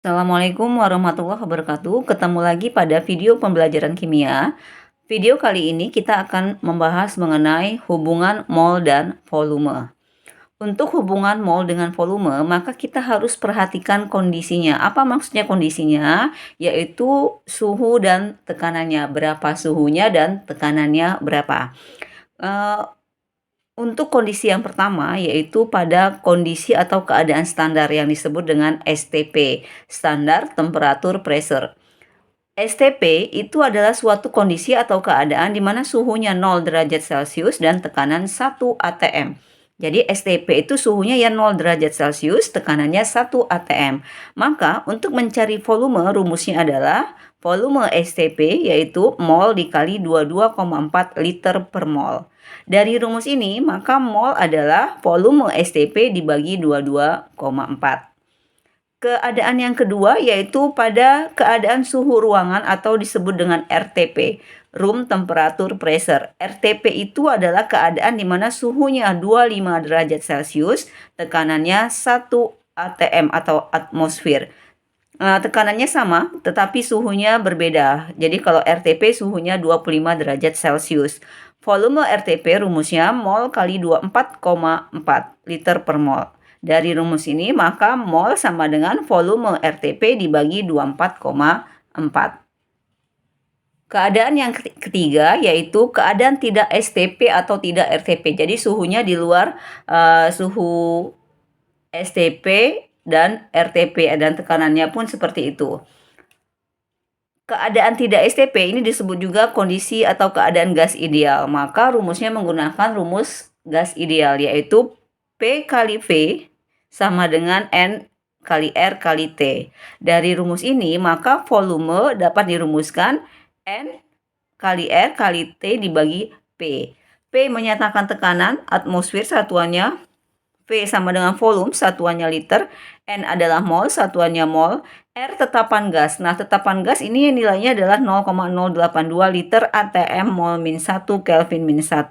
Assalamualaikum warahmatullahi wabarakatuh. Ketemu lagi pada video pembelajaran kimia. Video kali ini kita akan membahas mengenai hubungan mol dan volume. Untuk hubungan mol dengan volume, maka kita harus perhatikan kondisinya. Apa maksudnya kondisinya? Yaitu suhu dan tekanannya. Berapa suhunya dan tekanannya berapa. Eh, Untuk kondisi yang pertama, yaitu pada kondisi atau keadaan standar yang disebut dengan STP, Standar Temperature Pressure. STP itu adalah suatu kondisi atau keadaan di mana suhunya 0 derajat Celcius dan tekanan 1 atm. Jadi STP itu suhunya ya 0 derajat Celcius, tekanannya 1 atm. Maka untuk mencari volume, rumusnya adalah volume STP yaitu mol dikali 22,4 liter per mol. Dari rumus ini, maka mol adalah volume STP dibagi 22,4. Keadaan yang kedua yaitu pada keadaan suhu ruangan atau disebut dengan RTP, Room Temperature Pressure. RTP itu adalah keadaan di mana suhunya 25 derajat Celcius, tekanannya 1 atm atau atmosfer. Tekanannya sama, tetapi suhunya berbeda. Jadi kalau RTP suhunya 25 derajat Celcius. Volume RTP rumusnya mol kali 24,4 liter per mol. Dari rumus ini, maka mol sama dengan volume RTP dibagi 24,4. Keadaan yang ketiga yaitu keadaan tidak STP atau tidak RTP. Jadi suhunya di luar suhu STP dan RTP dan tekanannya pun seperti itu. Keadaan tidak STP ini disebut juga kondisi atau keadaan gas ideal. Maka rumusnya menggunakan rumus gas ideal yaitu P kali V sama dengan N kali R kali T. Dari rumus ini, maka volume dapat dirumuskan N kali R kali T dibagi P. P menyatakan tekanan, atmosfer satuannya, V sama dengan volume, satuannya liter, N adalah mol, satuannya mol, R tetapan gas. Nah, tetapan gas ini nilainya adalah 0,082 liter atm mol min 1 Kelvin min 1.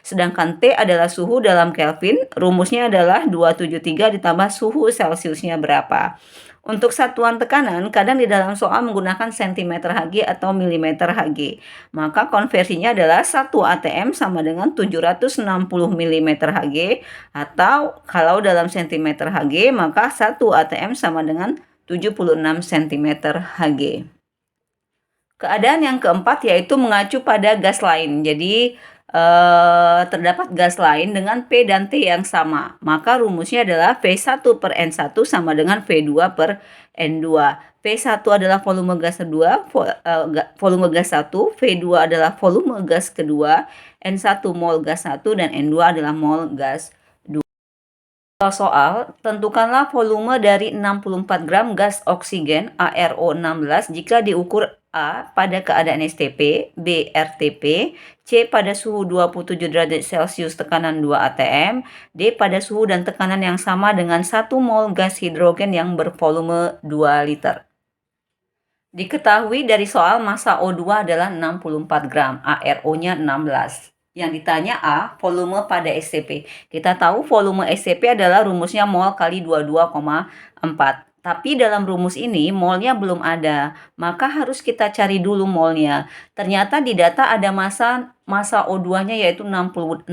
Sedangkan T adalah suhu dalam Kelvin, rumusnya adalah 273 ditambah suhu Celciusnya berapa. Untuk satuan tekanan, kadang di dalam soal menggunakan cm Hg atau mm Hg. Maka konversinya adalah 1 atm sama dengan 760 mm Hg, atau kalau dalam cm Hg, maka 1 atm sama dengan 76 cm Hg. Keadaan yang keempat yaitu mengacu pada gas lain. Jadi terdapat gas lain dengan P dan T yang sama. Maka rumusnya adalah V1 per N1 sama dengan V2 per N2. V1 adalah volume gas kedua, volume gas 1, V2 adalah volume gas kedua, N1 mol gas 1, dan N2 adalah mol gas 2. Soal, tentukanlah volume dari 64 gram gas oksigen ARO16 jika diukur A pada keadaan STP, B RTP, C pada suhu 27 derajat Celcius tekanan 2 atm, D pada suhu dan tekanan yang sama dengan 1 mol gas hidrogen yang bervolume 2 liter. Diketahui dari soal massa O2 adalah 64 gram, ARO-nya 16. Yang ditanya A, volume pada STP. Kita tahu volume STP adalah rumusnya mol kali 22,4. Tapi dalam rumus ini molnya belum ada, maka harus kita cari dulu molnya. Ternyata di data ada massa O2-nya yaitu 64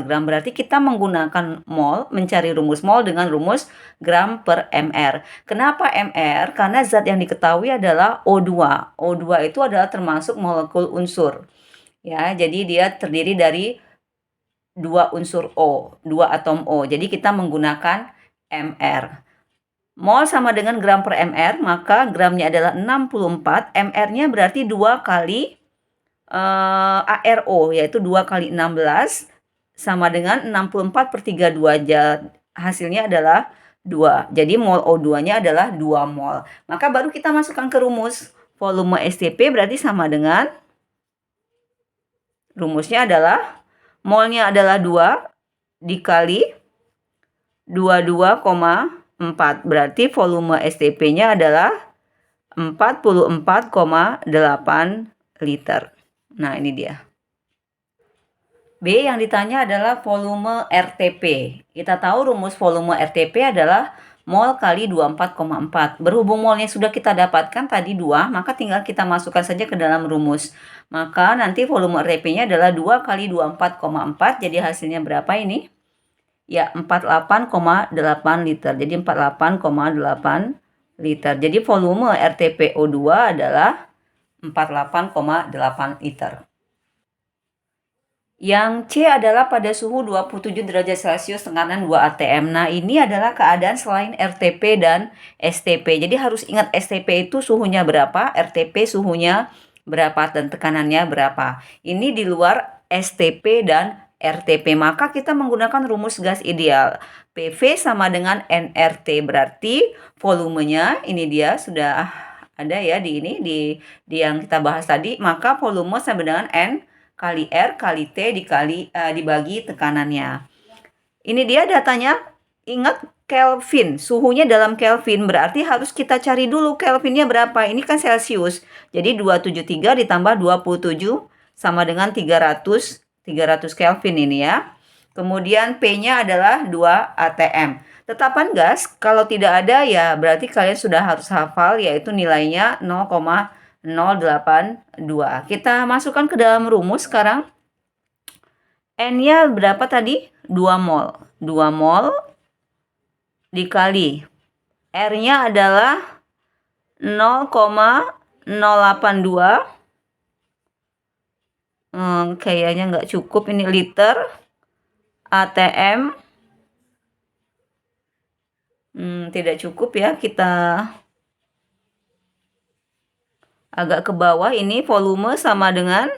gram. Berarti kita menggunakan mol, mencari rumus mol dengan rumus gram per mr. Kenapa mr? Karena zat yang diketahui adalah O2. O2 itu adalah termasuk molekul unsur. Ya, jadi dia terdiri dari dua unsur O, dua atom O. Jadi kita menggunakan mr. Mol sama dengan gram per mr, maka gramnya adalah 64, mr-nya berarti 2 kali ARO, yaitu 2 kali 16, sama dengan 64 per 32, hasilnya adalah 2. Jadi mol O2-nya adalah 2 mol. Maka baru kita masukkan ke rumus. Volume STP berarti sama dengan, rumusnya adalah, molnya adalah 2 dikali 22,4. Berarti volume STP-nya adalah 44,8 liter. Nah, ini dia. B yang ditanya adalah volume RTP. Kita tahu rumus volume RTP adalah mol kali 24,4. Berhubung molnya sudah kita dapatkan tadi 2, maka tinggal kita masukkan saja ke dalam rumus. Maka nanti volume RTP-nya adalah 2 kali 24,4, jadi hasilnya berapa ini? Ya, 48,8 liter. Jadi 48,8 liter. Jadi volume RTPO2 adalah 48,8 liter. Yang C adalah pada suhu 27 derajat Celcius tekanan 2 atm. Nah, ini adalah keadaan selain RTP dan STP. Jadi harus ingat STP itu suhunya berapa, RTP suhunya berapa, dan tekanannya berapa. Ini di luar STP dan RTP. Maka kita menggunakan rumus gas ideal. PV sama dengan nRT. Berarti volumenya, ini dia sudah ada ya di yang kita bahas tadi. Maka volume sama dengan N kali R kali T dibagi tekanannya. Ini dia datanya. Ingat Kelvin, suhunya dalam Kelvin, berarti harus kita cari dulu Kelvinnya berapa. Ini kan Celcius. Jadi 273 ditambah 27 sama dengan 300 Kelvin ini ya. Kemudian P-nya adalah 2 atm. Tetapan gas kalau tidak ada ya berarti kalian sudah harus hafal, yaitu nilainya 0,082. Kita masukkan ke dalam rumus sekarang. N-nya berapa tadi? 2 mol. 2 mol dikali R-nya adalah 0,082. Kayaknya nggak cukup ini liter. ATM. Tidak cukup ya, kita agak ke bawah. Ini volume sama dengan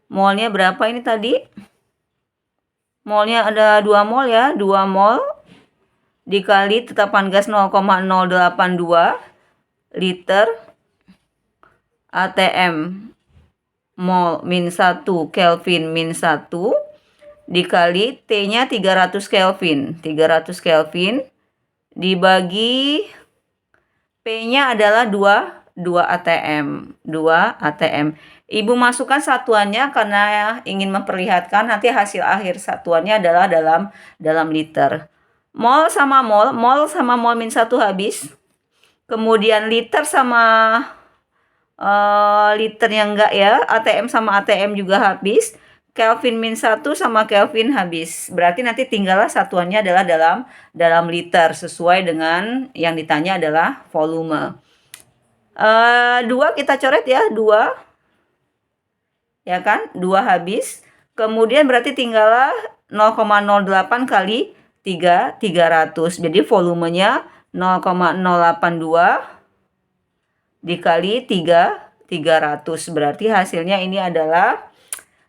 molnya berapa ini tadi? Molnya ada 2 mol ya, 2 mol dikali tetapan gas 0,082 liter ATM mol min 1 Kelvin min 1 dikali T-nya 300 Kelvin. 300 Kelvin dibagi P-nya adalah 2 atm. 2 atm. Ibu masukkan satuannya karena ingin memperlihatkan nanti hasil akhir satuannya adalah dalam liter. Mol sama mol min 1 habis. Kemudian liter sama liternya enggak ya, ATM sama ATM juga habis. Kelvin min 1 sama Kelvin habis. Berarti nanti tinggallah satuannya adalah dalam liter sesuai dengan yang ditanya adalah volume. 2 kita coret ya, 2. Ya kan? 2 habis. Kemudian berarti tinggallah 0,08 kali 300. Jadi volumenya 0,082 dikali 300. Berarti hasilnya ini adalah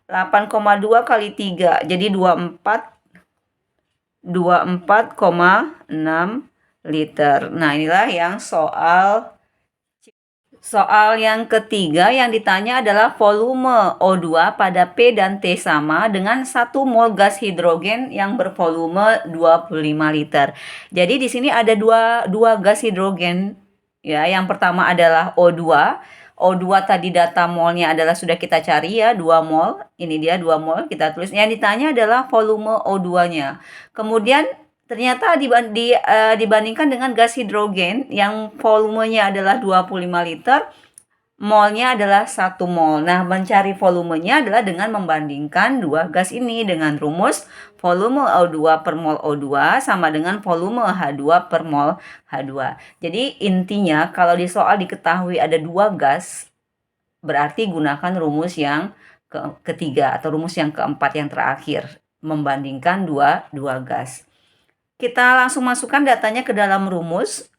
8,2 kali 3. Jadi 24,6 liter. Nah, inilah yang soal yang ketiga. Yang ditanya adalah volume O2 pada P dan T sama dengan 1 mol gas hidrogen yang bervolume 25 liter. Jadi di sini ada dua gas hidrogen ya. Yang pertama adalah O2. O2 tadi data molnya adalah sudah kita cari ya, 2 mol. Ini dia 2 mol, kita tulis. Yang ditanya adalah volume O2-nya. Kemudian ternyata dibandingkan dengan gas hidrogen yang volumenya adalah 25 liter, molnya adalah 1 mol. Nah, mencari volumenya adalah dengan membandingkan 2 gas ini dengan rumus volume O2 per mol O2 sama dengan volume H2 per mol H2. Jadi intinya kalau di soal diketahui ada 2 gas, berarti gunakan rumus yang ketiga atau rumus yang keempat yang terakhir, membandingkan dua gas. Kita langsung masukkan datanya ke dalam rumus.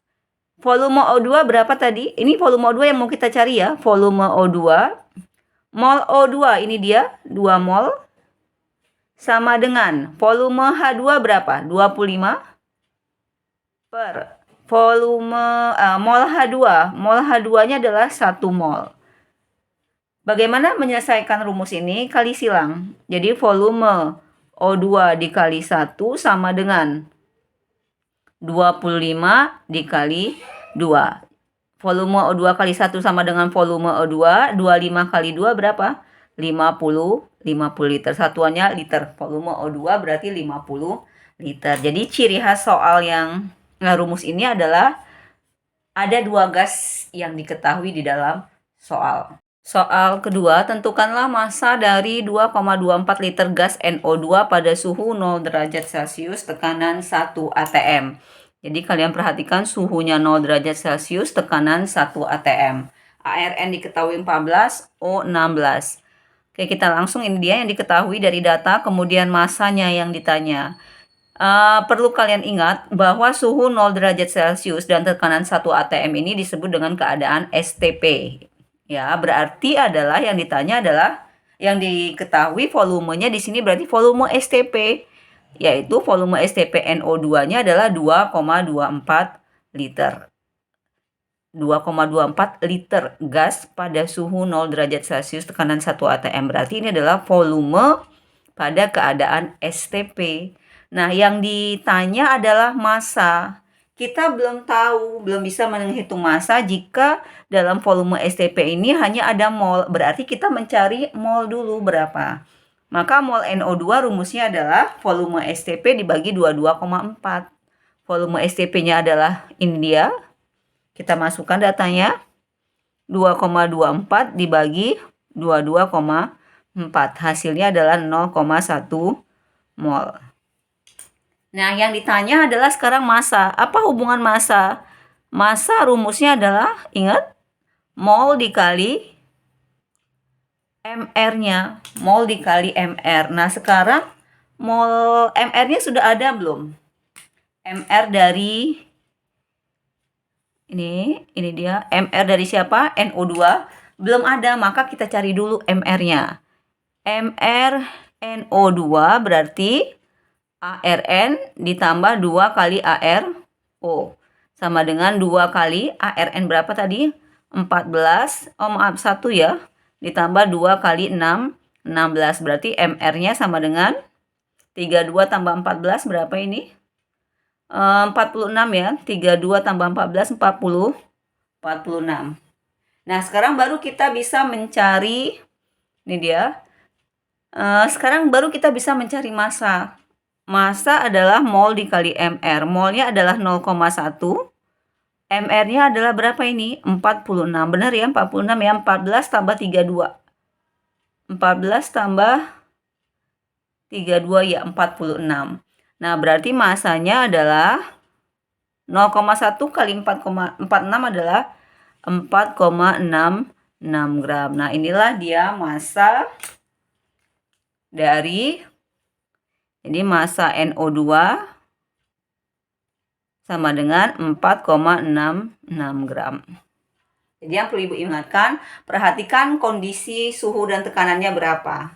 Volume O2 berapa tadi? Ini volume O2 yang mau kita cari ya. Volume O2. Mol O2 ini dia 2 mol. Sama dengan volume H2 berapa? 25 per volume mol H2. Mol H2-nya adalah 1 mol. Bagaimana menyelesaikan rumus ini? Kali silang. Jadi volume O2 dikali 1 sama dengan 25 dikali 2. Volume O2 kali 1 sama dengan volume O2. 25 kali 2 berapa? 50 liter. Satuannya liter. Volume O2 berarti 50 liter. Jadi ciri khas soal yang rumus ini adalah ada 2 gas yang diketahui di dalam soal. Soal kedua, tentukanlah massa dari 2,24 liter gas NO2 pada suhu 0 derajat Celcius, tekanan 1 atm. Jadi kalian perhatikan suhunya 0 derajat Celcius, tekanan 1 atm. ARN diketahui 14, O 16. Oke, kita langsung, ini dia yang diketahui dari data, kemudian massanya yang ditanya. Perlu kalian ingat bahwa suhu 0 derajat Celcius dan tekanan 1 atm ini disebut dengan keadaan STP. Ya, berarti adalah yang ditanya adalah yang diketahui volumenya di sini berarti volume STP, yaitu volume STP NO2-nya adalah 2,24 liter. 2,24 liter gas pada suhu 0 derajat Celcius tekanan 1 atm. Berarti ini adalah volume pada keadaan STP. Nah, yang ditanya adalah massa. Kita belum tahu, belum bisa menghitung massa jika dalam volume STP ini hanya ada mol. Berarti kita mencari mol dulu berapa. Maka mol NO2 rumusnya adalah volume STP dibagi 22,4. Volume STP-nya adalah ini dia. Kita masukkan datanya. 2,24 dibagi 22,4. Hasilnya adalah 0,1 mol. Nah, yang ditanya adalah sekarang massa. Apa hubungan massa? Massa rumusnya adalah, ingat, mol dikali MR-nya. Mol dikali MR. Nah, sekarang mol MR-nya sudah ada belum? MR dari, ini dia. MR dari siapa? NO2. Belum ada, maka kita cari dulu MR-nya. MR NO2 berarti ARN ditambah 2 kali ARO. Sama dengan 2 kali ARN berapa tadi? 14. Oh maaf, 1 ya. Ditambah 2 kali 6, 16. Berarti MR-nya sama dengan 32 tambah 14 berapa ini? 46 ya. 32 tambah 14, 46. Nah, sekarang baru kita bisa mencari, ini dia. Sekarang baru kita bisa mencari massa. Massa adalah mol dikali MR. Molnya adalah 0,1. MR-nya adalah berapa ini? 46. Benar ya, 46 ya. 14 tambah 32. 14 tambah 32 ya, 46. Nah, berarti massanya adalah 0,1 kali 4,46 adalah 4,66 gram. Nah, inilah dia massa dari, jadi massa NO2 sama dengan 4,66 gram. Jadi yang perlu Ibu ingatkan, perhatikan kondisi suhu dan tekanannya berapa.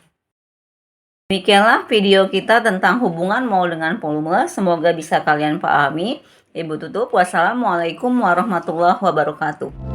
Demikianlah video kita tentang hubungan mol dengan volume. Semoga bisa kalian pahami. Ibu tutup. Wassalamualaikum warahmatullahi wabarakatuh.